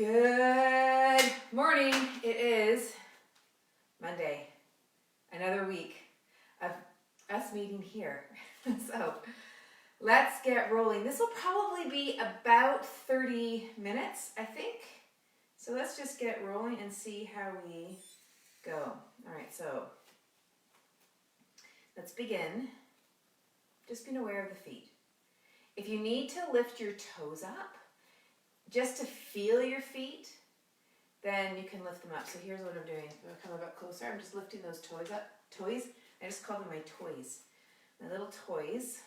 Good morning. It is Monday. Another week of us meeting here. So let's get rolling. This will probably be about 30 minutes, I think. So let's just get rolling and see how we go. All right, so let's begin. Just being aware of the feet. If you need to lift your toes up, just to feel your feet, then you can lift them up. So here's what I'm doing. I'm going to come a bit closer. I'm just lifting those toes up. Toys. I just call them my toys. My little toys.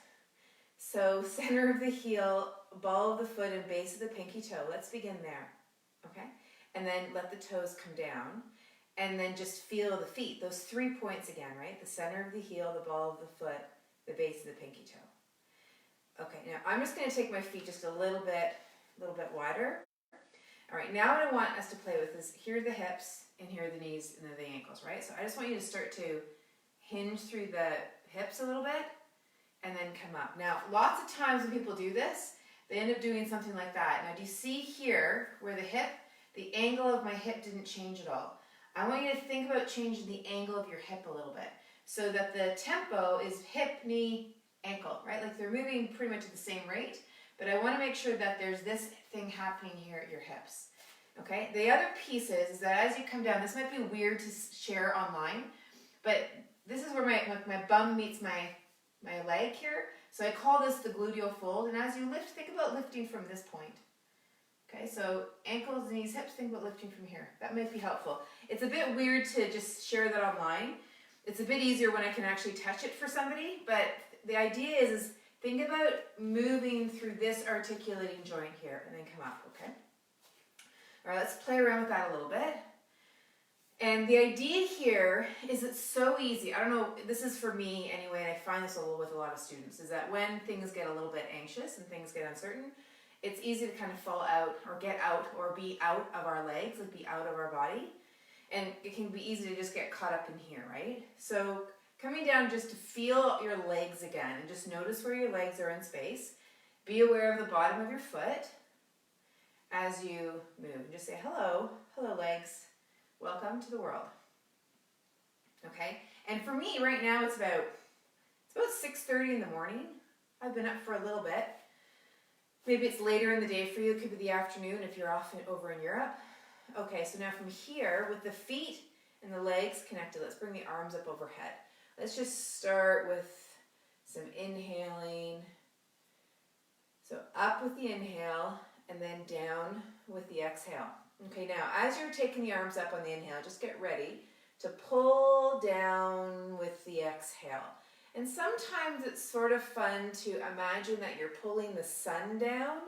So center of the heel, ball of the foot, and base of the pinky toe. Let's begin there. Okay? And then let the toes come down. And then just feel the feet. Those 3 points again, right? The center of the heel, the ball of the foot, the base of the pinky toe. Okay, now I'm just going to take my feet just a little bit wider. All right, now what I want us to play with is here are the hips and here are the knees and then the ankles, right? So I just want you to start to hinge through the hips a little bit and then come up. Now, lots of times when people do this, they end up doing something like that. Now, do you see here where the angle of my hip didn't change at all? I want you to think about changing the angle of your hip a little bit so that the tempo is hip, knee, ankle, right? Like they're moving pretty much at the same rate. But I want to make sure that there's this thing happening here at your hips. Okay? The other piece is that as you come down, this might be weird to share online, but this is where my bum meets my leg here. So I call this the gluteal fold. And as you lift, think about lifting from this point. Okay? So ankles, knees, hips, think about lifting from here. That might be helpful. It's a bit weird to just share that online. It's a bit easier when I can actually touch it for somebody, but the idea is think about moving through this articulating joint here and then come up, okay? All right, let's play around with that a little bit. And the idea here is it's so easy. I don't know, this is for me anyway, and I find this with a lot of students, is that when things get a little bit anxious and things get uncertain, it's easy to kind of fall out or get out or be out of our legs, like be out of our body. And it can be easy to just get caught up in here, right? So coming down just to feel your legs again and just notice where your legs are in space. Be aware of the bottom of your foot as you move. Just say, hello, hello legs, welcome to the world. Okay, and for me right now it's about 6:30 in the morning. I've been up for a little bit. Maybe it's later in the day for you, it could be the afternoon if you're over in Europe. Okay, so now from here, with the feet and the legs connected, let's bring the arms up overhead. Let's just start with some inhaling. So up with the inhale and then down with the exhale. Okay, now as you're taking the arms up on the inhale, just get ready to pull down with the exhale. And sometimes it's sort of fun to imagine that you're pulling the sun down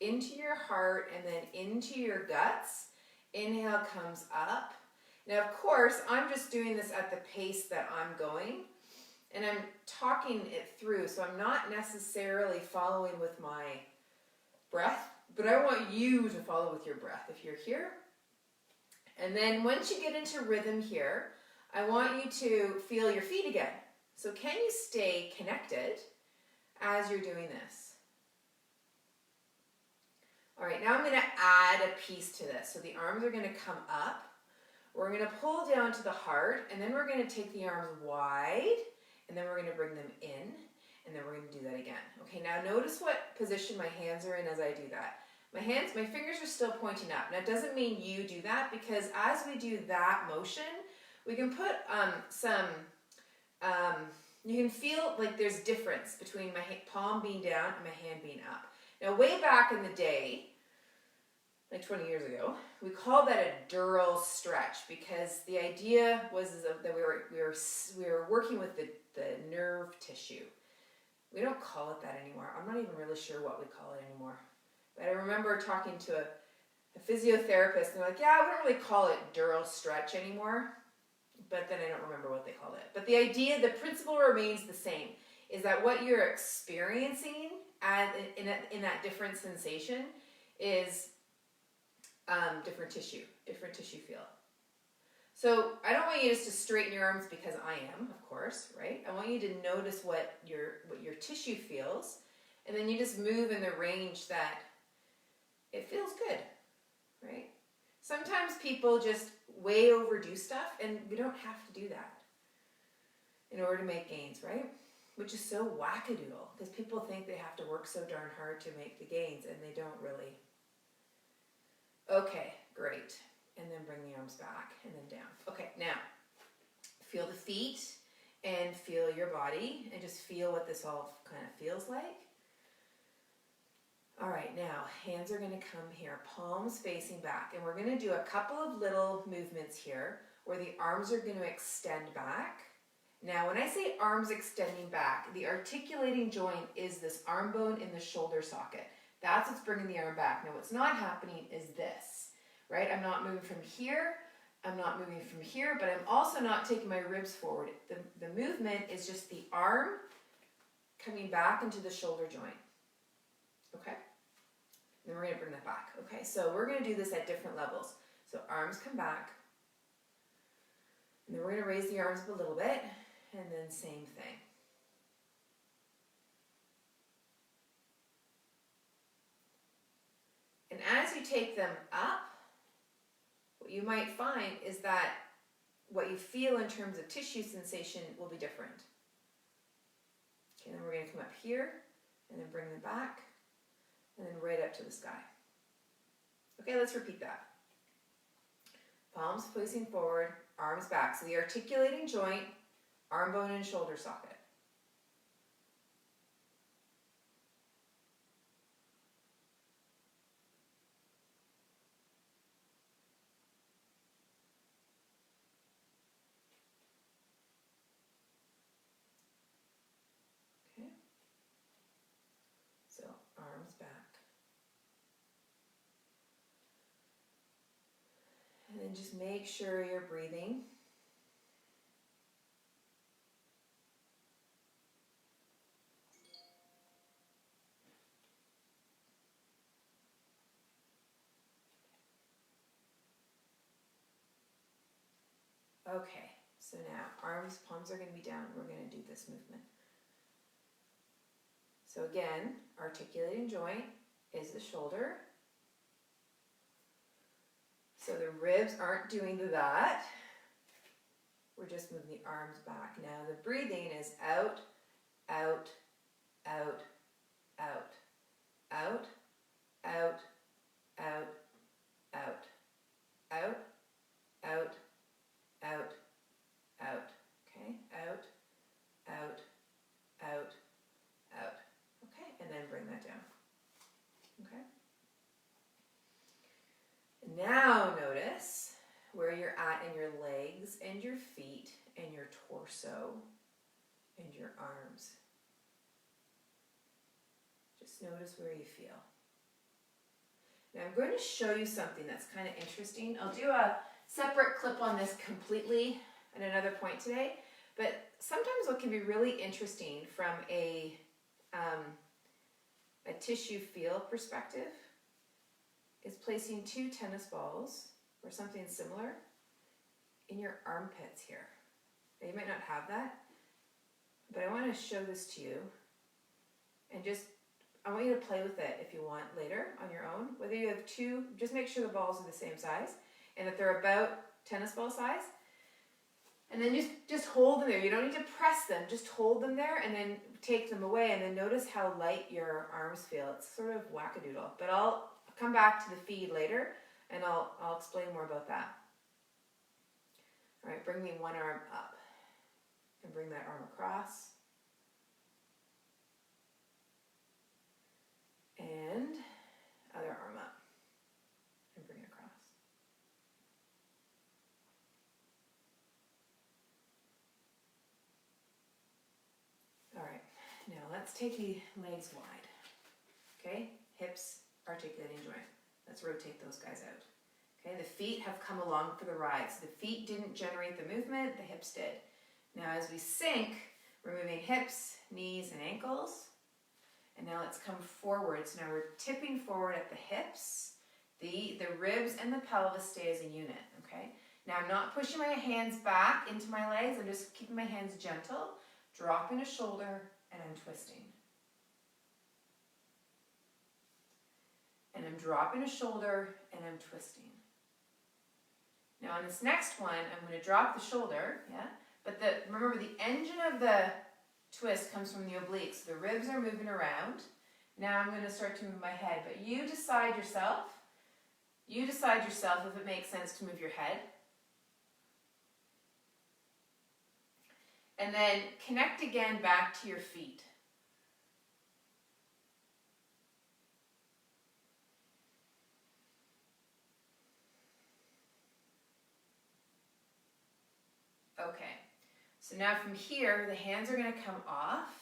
into your heart and then into your guts. Inhale comes up. Now, of course, I'm just doing this at the pace that I'm going, and I'm talking it through, so I'm not necessarily following with my breath, but I want you to follow with your breath if you're here. And then once you get into rhythm here, I want you to feel your feet again. So can you stay connected as you're doing this? All right, now I'm going to add a piece to this. So the arms are going to come up. We're going to pull down to the heart, and then we're going to take the arms wide, and then we're going to bring them in, and then we're going to do that again. Okay, now notice what position my hands are in as I do that. My fingers are still pointing up. Now it doesn't mean you do that, because as we do that motion, we can put you can feel like there's difference between my palm being down and my hand being up. Now way back in the day, like 20 years ago, we called that a dural stretch because the idea was that we were working with the nerve tissue. We don't call it that anymore. I'm not even really sure what we call it anymore. But I remember talking to a physiotherapist, and they're like, yeah, we don't really call it dural stretch anymore. But then I don't remember what they called it. But the idea, the principle remains the same, is that what you're experiencing in that different sensation is different tissue feel. So I don't want you just to straighten your arms because I am, of course, right? I want you to notice what your tissue feels, and then you just move in the range that it feels good, right? sometimes people just way overdo stuff, and we don't have to do that in order to make gains, right? Which is so wackadoodle, because people think they have to work so darn hard to make the gains, and they don't really. Okay, great. And then bring the arms back and then down. Okay, now feel the feet and feel your body, and just feel what this all kind of feels like. All right, now hands are going to come here, palms facing back, and we're going to do a couple of little movements here where the arms are going to extend back. Now, when I say arms extending back, the articulating joint is this arm bone in the shoulder socket. That's what's bringing the arm back. Now, what's not happening is this, right? I'm not moving from here. I'm not moving from here, but I'm also not taking my ribs forward. The movement is just the arm coming back into the shoulder joint, okay? Then we're going to bring that back, okay? So we're going to do this at different levels. So arms come back, and then we're going to raise the arms up a little bit, and then same thing. And as you take them up, what you might find is that what you feel in terms of tissue sensation will be different. Okay, then we're going to come up here, and then bring them back, and then right up to the sky. Okay, let's repeat that. Palms facing forward, arms back. So the articulating joint, arm bone and shoulder socket. Okay. So arms back. And then just make sure you're breathing. Okay, so now arms, palms are going to be down. We're going to do this movement. So again, articulating joint is the shoulder. So the ribs aren't doing that. We're just moving the arms back. Now the breathing is out, out, out, out, out, out, out, out, out, out, out, out, okay, out, out, out, out, okay, and then bring that down, okay. Now notice where you're at in your legs and your feet and your torso and your arms. Just notice where you feel. Now I'm going to show you something that's kind of interesting. I'll do a separate clip on this completely at another point today, but sometimes what can be really interesting from a tissue feel perspective is placing 2 tennis balls or something similar in your armpits here. Now, you might not have that, but I want to show this to you, and I want you to play with it if you want later on your own. Whether you have 2, just make sure the balls are the same size and that they're about tennis ball size. And then just hold them there. You don't need to press them, just hold them there and then take them away, and then notice how light your arms feel. It's sort of wackadoodle, but I'll come back to the feed later and I'll explain more about that. All right, bring the one arm up and bring that arm across. And other arm up and bring it across. All right, now let's take the legs wide. Okay, hips, articulating joint. Let's rotate those guys out. Okay, the feet have come along for the ride. So the feet didn't generate the movement, the hips did. Now as we sink, we're moving hips, knees, and ankles. And now let's come forward. So now we're tipping forward at the hips. The ribs and the pelvis stay as a unit, okay? Now I'm not pushing my hands back into my legs. I'm just keeping my hands gentle, dropping a shoulder, and I'm twisting. And I'm dropping a shoulder, and I'm twisting. Now on this next one, I'm going to drop the shoulder, yeah? But remember, the engine of the twist comes from the obliques. The ribs are moving around. Now I'm going to start to move my head, but you decide yourself. You decide yourself if it makes sense to move your head. And then connect again back to your feet. Okay, so now from here, the hands are going to come off,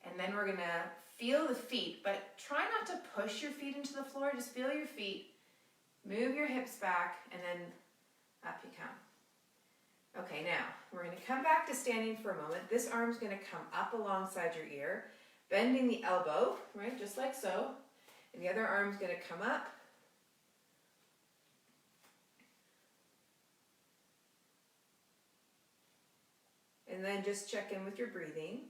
and then we're going to feel the feet, but try not to push your feet into the floor, just feel your feet, move your hips back, and then up you come. Okay, now, we're going to come back to standing for a moment. This arm's going to come up alongside your ear, bending the elbow, right, just like so, and the other arm's going to come up. And then just check in with your breathing.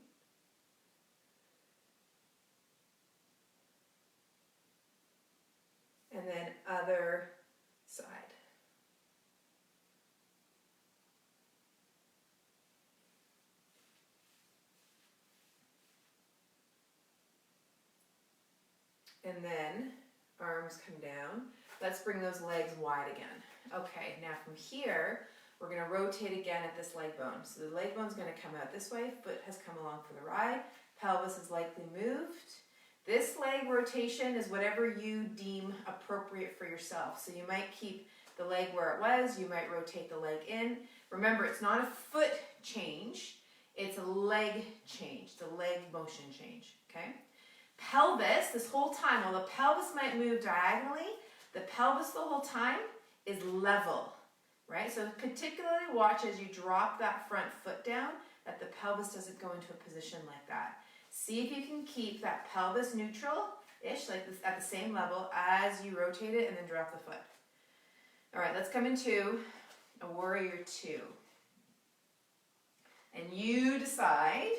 And then other side. And then arms come down. Let's bring those legs wide again. Okay, now from here, we're going to rotate again at this leg bone. So the leg bone's going to come out this way, foot has come along for the ride, pelvis is likely moved. This leg rotation is whatever you deem appropriate for yourself. So you might keep the leg where it was, you might rotate the leg in. Remember, it's not a foot change, it's a leg change, the leg motion change, okay? Pelvis, this whole time, while the pelvis might move diagonally, the pelvis the whole time is level. Right? So particularly watch as you drop that front foot down that the pelvis doesn't go into a position like that. See if you can keep that pelvis neutral-ish, like this, at the same level as you rotate it and then drop the foot. All right, let's come into a warrior two. And you decide,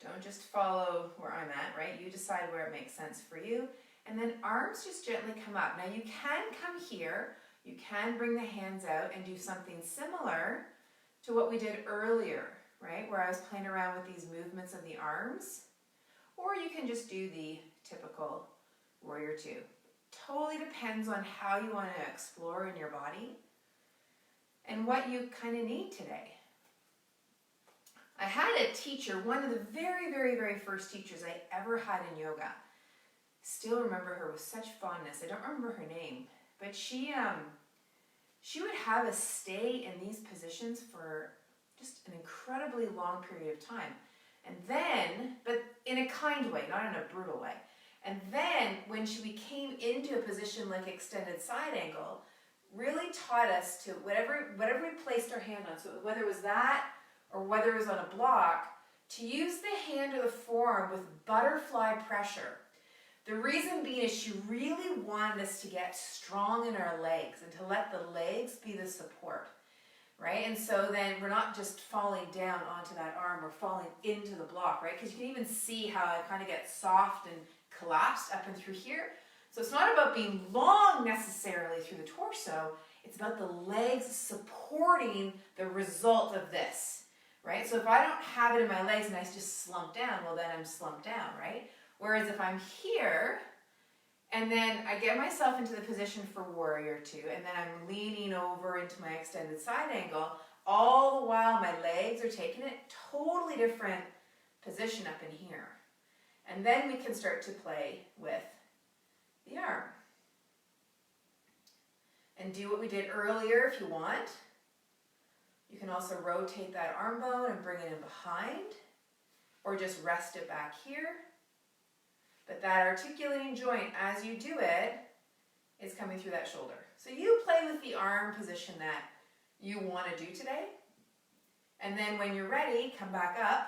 don't just follow where I'm at, right? You decide where it makes sense for you. And then arms just gently come up. Now you can come here. You can bring the hands out and do something similar to what we did earlier, right? Where I was playing around with these movements of the arms. Or you can just do the typical warrior two. Totally depends on how you want to explore in your body and what you kind of need today. I had a teacher, one of the very, very, very first teachers I ever had in yoga. Still remember her with such fondness. I don't remember her name. But she would have us stay in these positions for just an incredibly long period of time. And then, but in a kind way, not in a brutal way. And then when we came into a position like extended side angle, really taught us to, whatever we placed our hand on, so whether it was that or whether it was on a block, to use the hand or the forearm with butterfly pressure. The reason being is she really wanted us to get strong in our legs and to let the legs be the support, right? And so then we're not just falling down onto that arm, we're falling into the block, right? Because you can even see how it kind of gets soft and collapsed up and through here. So it's not about being long necessarily through the torso, it's about the legs supporting the result of this, right? So if I don't have it in my legs and I just slump down, well then I'm slumped down, right? Whereas if I'm here, and then I get myself into the position for warrior two, and then I'm leaning over into my extended side angle, all the while my legs are taking it, totally different position up in here. And then we can start to play with the arm. And do what we did earlier if you want. You can also rotate that arm bone and bring it in behind, or just rest it back here. But that articulating joint, as you do it, is coming through that shoulder. So you play with the arm position that you want to do today. And then when you're ready, come back up.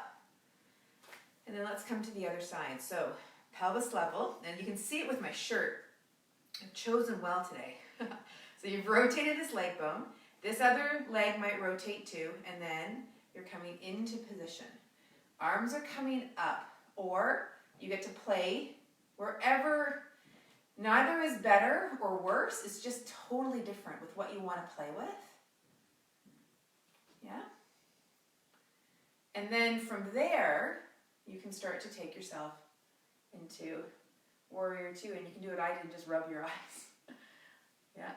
And then let's come to the other side. So pelvis level, and you can see it with my shirt. I've chosen well today. So you've rotated this leg bone. This other leg might rotate too, and then you're coming into position. Arms are coming up, or you get to play wherever. Neither is better or worse. It's just totally different with what you want to play with. Yeah? And then from there, you can start to take yourself into warrior two, and you can do what I did, just rub your eyes. Yeah.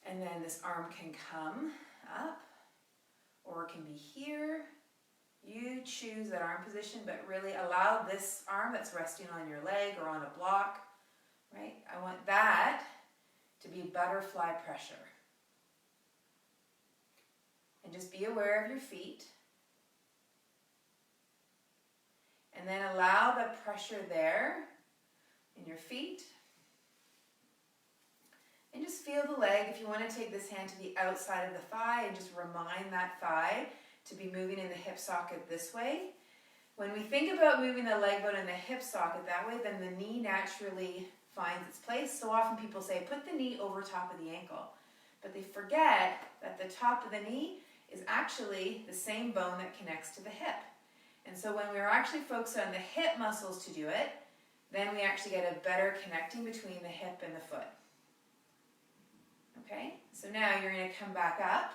And then this arm can come up, or it can be here. You choose that arm position, but really allow this arm that's resting on your leg or on a block, right? I want that to be butterfly pressure. And just be aware of your feet. And then allow the pressure there in your feet. And just feel the leg. If you want to take this hand to the outside of the thigh and just remind that thigh to be moving in the hip socket this way. When we think about moving the leg bone in the hip socket that way, then the knee naturally finds its place. So often people say, put the knee over top of the ankle. But they forget that the top of the knee is actually the same bone that connects to the hip. And so when we're actually focused on the hip muscles to do it, then we actually get a better connecting between the hip and the foot. Okay, so now you're going to come back up.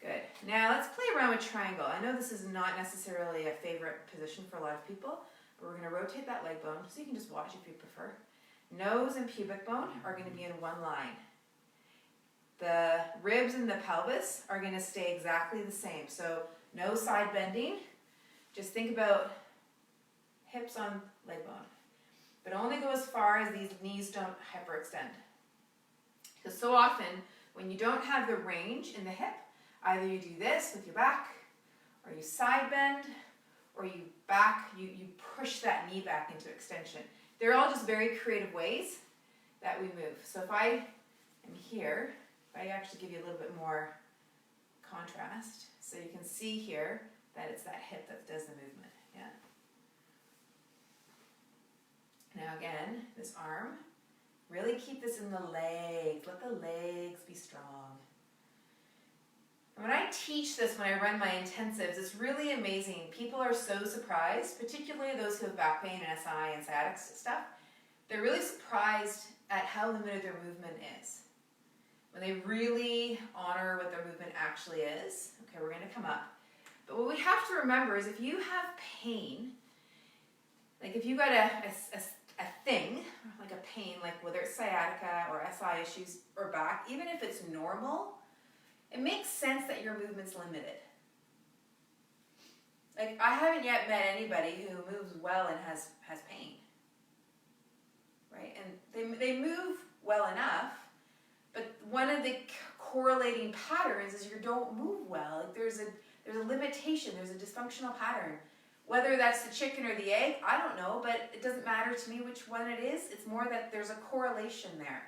Good. Now let's play around with triangle. I know this is not necessarily a favorite position for a lot of people, but we're going to rotate that leg bone so you can just watch if you prefer. Nose and pubic bone are going to be in one line. The ribs and the pelvis are going to stay exactly the same. So no side bending. Just think about hips on leg bone. But only go as far as these knees don't hyperextend. Because so often, when you don't have the range in the hip, either you do this with your back, or you side bend, or you push that knee back into extension. They're all just very creative ways that we move. So if I am here, if I actually give you a little bit more contrast, so you can see here that it's that hip that does the movement. Yeah. Now again, this arm, really keep this in the legs. Let the legs be strong. And when I teach this, when I run my intensives, it's really amazing. People are so surprised, particularly those who have back pain and SI and sciatic stuff. They're really surprised at how limited their movement is. When they really honor what their movement actually is. Okay, we're going to come up. But what we have to remember is if you have pain, like if you got a thing, like a pain, like whether it's sciatica or SI issues or back, even if it's normal, it makes sense that your movement's limited. Like I haven't yet met anybody who moves well and has pain, right? And they move well enough, but one of the correlating patterns is you don't move well. Like there's a limitation, there's a dysfunctional pattern. Whether that's the chicken or the egg, I don't know, but it doesn't matter to me which one it is. It's more that there's a correlation there.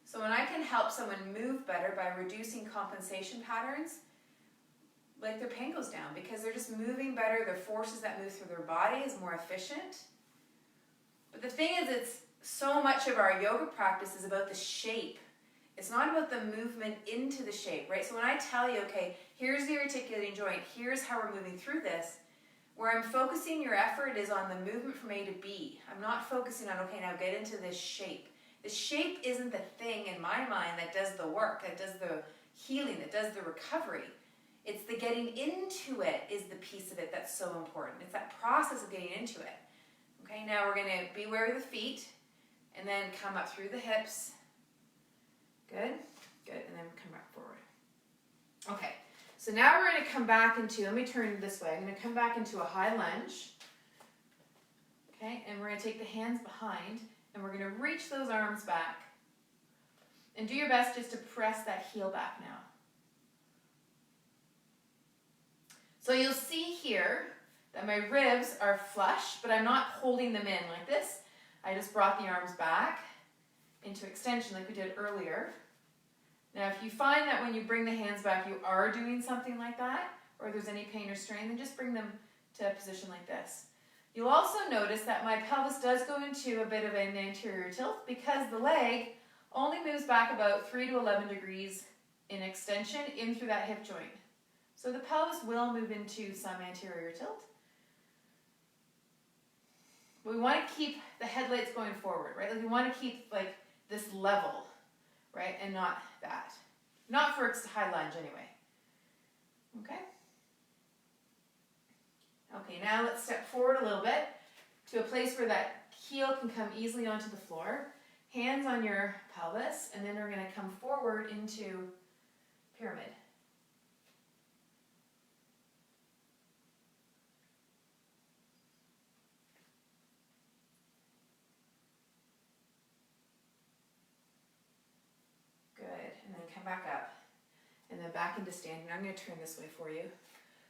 So when I can help someone move better by reducing compensation patterns, like their pain goes down because they're just moving better, their forces that move through their body is more efficient. But the thing is, it's so much of our yoga practice is about the shape. It's not about the movement into the shape, right? So when I tell you, okay, here's the articulating joint, here's how we're moving through this, where I'm focusing your effort is on the movement from A to B. I'm not focusing on, okay, now get into this shape. The shape isn't the thing in my mind that does the work, that does the healing, that does the recovery. It's the getting into it is the piece of it that's so important. It's that process of getting into it. Okay, now we're going to be aware of the feet and then come up through the hips. Good, good, and then come back forward. Okay, so now we're going to come back into, let me turn this way, I'm going to come back into a high lunge. Okay, and we're going to take the hands behind and we're going to reach those arms back. And do your best just to press that heel back now. So you'll see here that my ribs are flush, but I'm not holding them in like this. I just brought the arms back into extension like we did earlier. Now if you find that when you bring the hands back you are doing something like that, or there's any pain or strain, then just bring them to a position like this. You'll also notice that my pelvis does go into a bit of an anterior tilt because the leg only moves back about 3 to 11 degrees in extension in through that hip joint. So the pelvis will move into some anterior tilt. But we want to keep the headlights going forward, right? Like we want to keep like this level, right? And not that. Not for a high lunge anyway. Okay? Okay, now let's step forward a little bit to a place where that heel can come easily onto the floor. Hands on your pelvis, and then we're going to come forward into pyramid. Good, and then come back up, and then back into standing. I'm going to turn this way for you.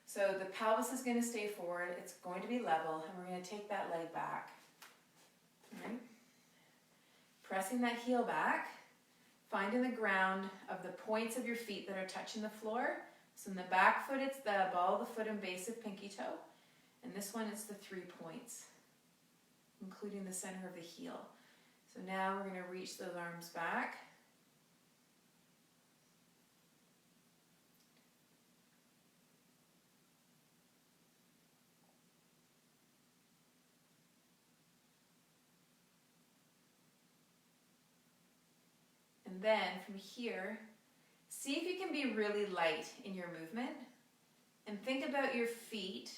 So the pelvis is going to stay forward, it's going to be level, and we're going to take that leg back. All right? Pressing that heel back, finding the ground of the points of your feet that are touching the floor. So in the back foot, it's the ball of the foot and base of pinky toe. And this one, it's the 3 points, including the center of the heel. So now we're going to reach those arms back. And then from here, see if you can be really light in your movement and think about your feet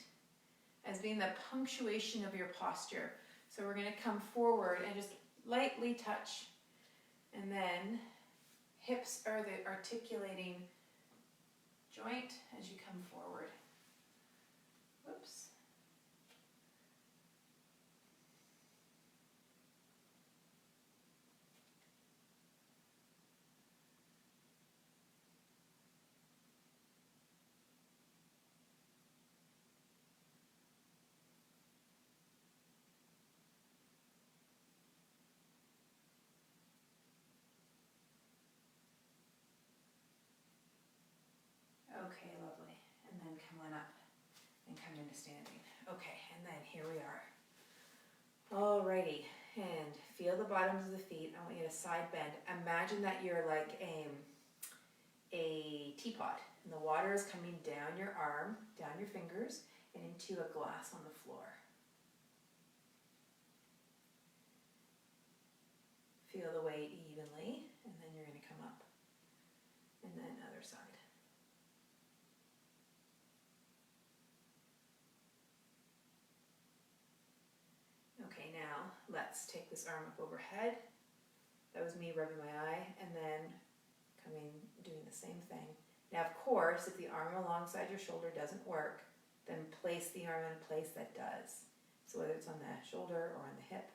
as being the punctuation of your posture. So we're going to come forward and just lightly touch, and then hips are the articulating joint as you come forward. Whoops. Okay, lovely. And then come on up and come into standing. Okay, and then here we are. Alrighty, and feel the bottoms of the feet. I want you to side bend. Imagine that you're like a teapot, and the water is coming down your arm, down your fingers, and into a glass on the floor. Feel the weight evenly, and then you're going to come up. And then other side. Okay, now let's take this arm up overhead. That was me rubbing my eye, and then coming, doing the same thing. Now, of course, if the arm alongside your shoulder doesn't work, then place the arm in a place that does. So whether it's on the shoulder or on the hip.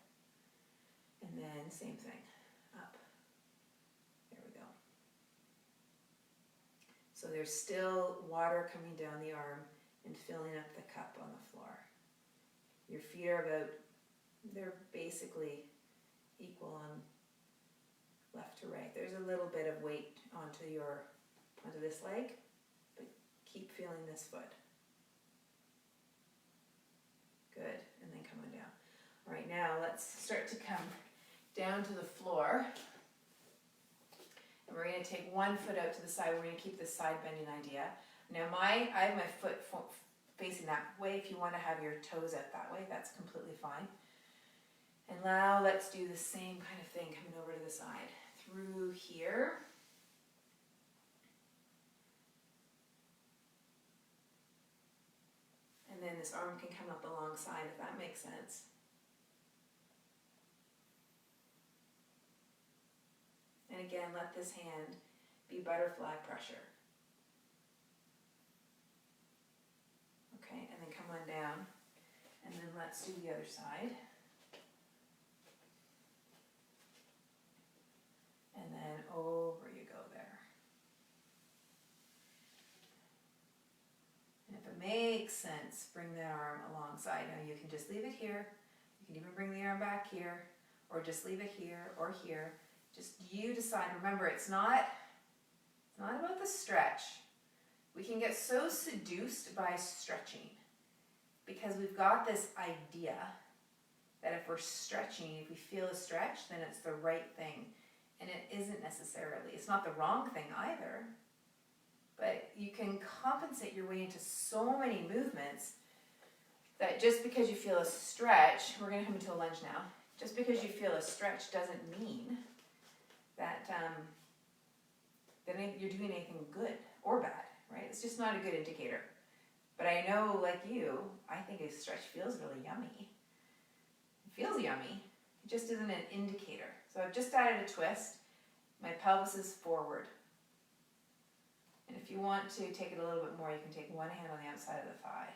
And then same thing, up. There we go. So there's still water coming down the arm and filling up the cup on the floor. Your feet are about, they're basically equal on left to right. There's a little bit of weight onto this leg, but keep feeling this foot. Good, and then come on down. All right, now let's start to come down to the floor. And we're going to take one foot out to the side. We're going to keep this side bending idea. Now I have my foot facing that way. If you want to have your toes out that way, that's completely fine. And now let's do the same kind of thing coming over to the side. Through here. And then this arm can come up alongside, if that makes sense. And again, let this hand be butterfly pressure. Okay, and then come on down. And then let's do the other side. And then over you go there. And if it makes sense, bring the arm alongside. Now you can just leave it here. You can even bring the arm back here, or just leave it here or here. Just you decide. Remember, it's not about the stretch. We can get so seduced by stretching because we've got this idea that if we're stretching, if we feel a stretch, then it's the right thing. And it isn't necessarily. It's not the wrong thing either. But you can compensate your way into so many movements that just because you feel a stretch, we're going to come into a lunge now, just because you feel a stretch doesn't mean that that you're doing anything good or bad, right? It's just not a good indicator. But I know, like you, I think a stretch feels really yummy. It feels yummy. It just isn't an indicator. So I've just added a twist. My pelvis is forward. And if you want to take it a little bit more, you can take one hand on the outside of the thigh.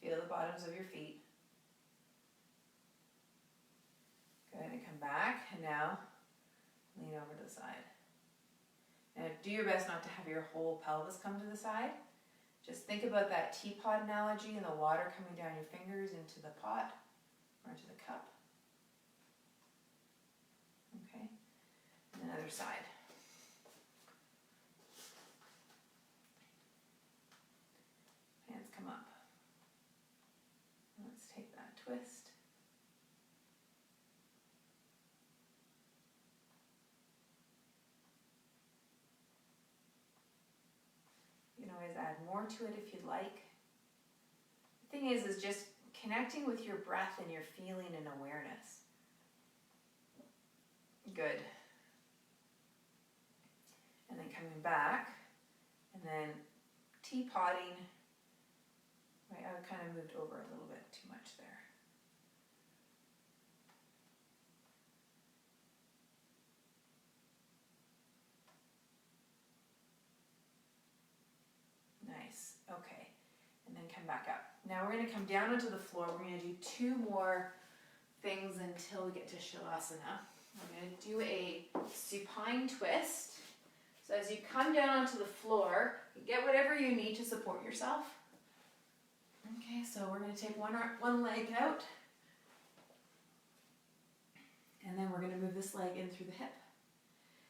Feel the bottoms of your feet. Go ahead and come back, and now lean over to the side. Now do your best not to have your whole pelvis come to the side. Just think about that teapot analogy and the water coming down your fingers into the pot or into the cup. Okay, and the other side. Hands come up. Let's take that twist. You can always add more to it if you'd like. The thing is just connecting with your breath and your feeling and awareness. Good. And then coming back, and then teapotting. Right, I kind of moved over a little bit too much there. Nice, okay. And then come back up. Now we're going to come down onto the floor. We're going to do 2 more things until we get to Shavasana. We're going to do a supine twist. So as you come down onto the floor, you get whatever you need to support yourself. Okay, so we're going to take one leg out. And then we're going to move this leg in through the hip.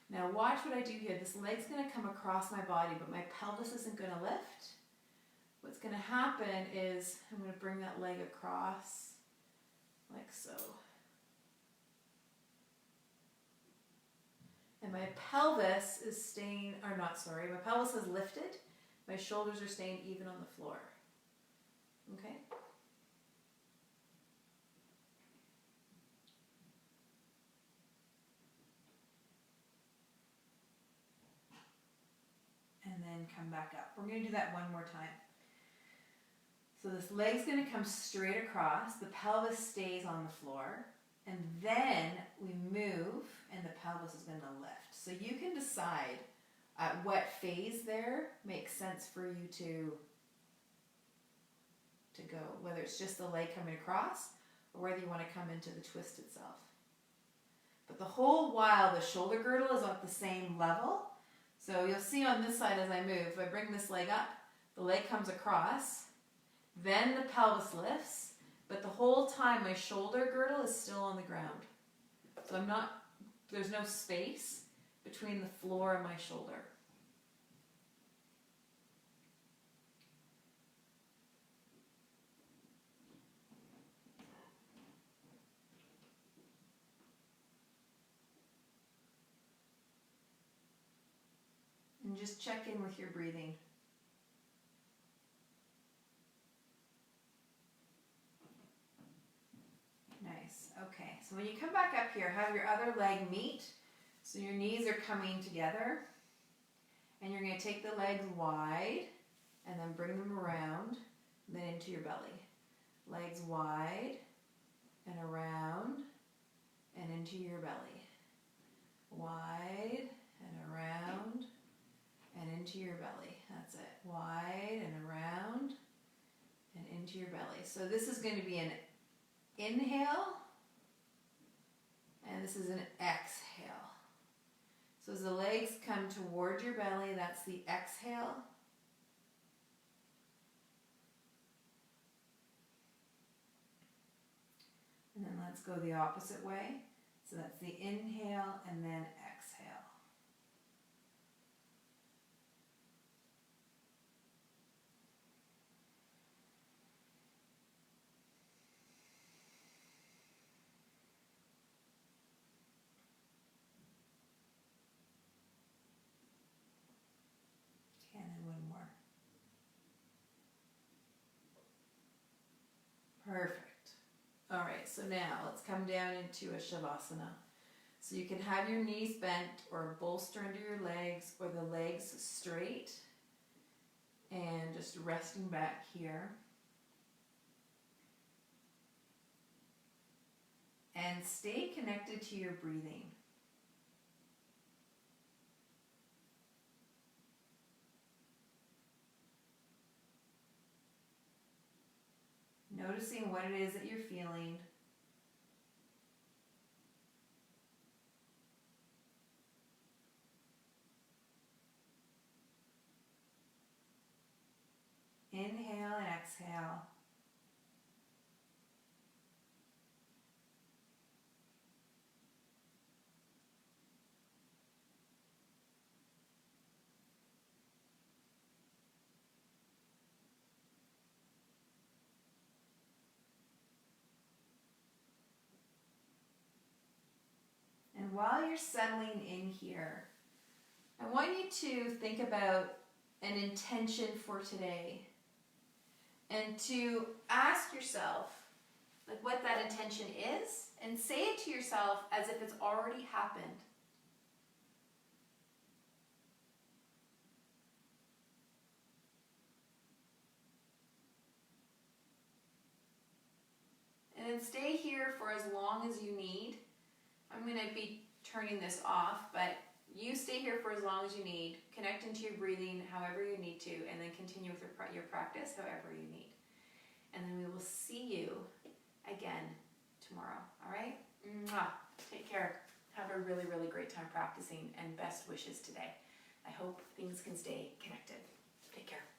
Now watch what I do here. This leg's going to come across my body, but my pelvis isn't going to lift. What's going to happen is I'm going to bring that leg across like so. And my pelvis is staying, or not, sorry, my pelvis is lifted. My shoulders are staying even on the floor. Okay? And then come back up. We're going to do that one more time. So this leg's going to come straight across. The pelvis stays on the floor. And then we move and the pelvis is going to lift. So you can decide at what phase there makes sense for you to go, whether it's just the leg coming across or whether you want to come into the twist itself. But the whole while the shoulder girdle is at the same level. So you'll see on this side as I move, if I bring this leg up, the leg comes across, then the pelvis lifts, but the whole time my shoulder girdle is still on the ground. So there's no space between the floor and my shoulder. And just check in with your breathing. Nice. Okay, so when you come back up here, have your other leg meet. So your knees are coming together. And you're going to take the legs wide and then bring them around, and then into your belly. Legs wide and around and into your belly. Wide and around and into your belly. That's it. Wide and around and into your belly. So this is going to be an inhale and this is an exhale. So as the legs come toward your belly, that's the exhale. And then let's go the opposite way. So that's the inhale and then exhale. And then one more. Perfect. All right, so now let's come down into a Shavasana. So you can have your knees bent or bolster under your legs or the legs straight and just resting back here. And stay connected to your breathing. Noticing what it is that you're feeling. Inhale and exhale. And while you're settling in here, I want you to think about an intention for today and to ask yourself like what that intention is and say it to yourself as if it's already happened. And then stay here for as long as you need. I'm going to be turning this off, but you stay here for as long as you need. Connect into your breathing however you need to, and then continue with your practice however you need. And then we will see you again tomorrow. All right? Mwah. Take care. Have a really, really great time practicing, and best wishes today. I hope things can stay connected. Take care.